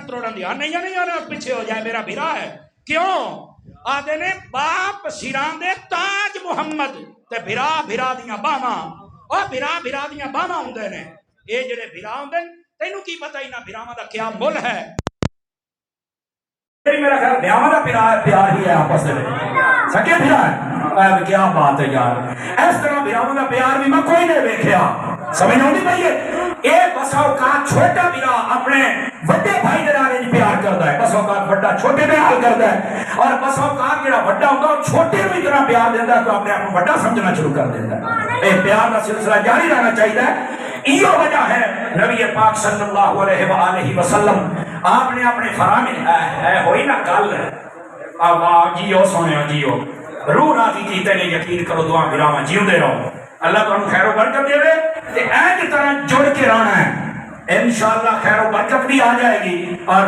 त्रोड़न दी नहीं नहीं यार पीछे हो जाए मेरा भिरा है क्यों आदे ने बाप सिरां दे ताज मुहम्मद ते भिरा भिरा दियां बाहां और भिरा भिरा दियां बाहां हुंदे ने ये जेड़े भिरा हुंदे तैनू की पता इन्हां भिरावां दा क्या मुल है मेरा ख्याल ब्याहां दा प्यार ही है आपस में सके भिरा है क्या बात है यार इस तरह भिरावां दा प्यार भी मैं कोई नहीं वेख्या समझ नहीं पाई ये बसा औकात छोटा भिरा अपने बड़े भाई दे नाल प्यार करता है बसा औकात बड़ा छोटे दे नाल करता है और बसा औकात जेड़ा बड़ा होंदा वो छोटे नूं इतना प्यार देंदा तो अपने आप को बड़ा समझना शुरू कर देंदा है ये प्यार दा सिलसिला जारी रहना चाहिए इहो वजह है नबी पाक सल्लल्लाहु अलैहि वसल्लम आपने अपने फरामे है होई ना गल आवाज जियो सोने जियो रूह राजी कीते ने यकीन करो दुआ भिरावां जीउंदे रहो अल्लाह तुहानू खैर बरकत देवे ते ऐ तरह जुड़ के रहना है इंशाअल्लाह खैर बरकत भी आ जाएगी और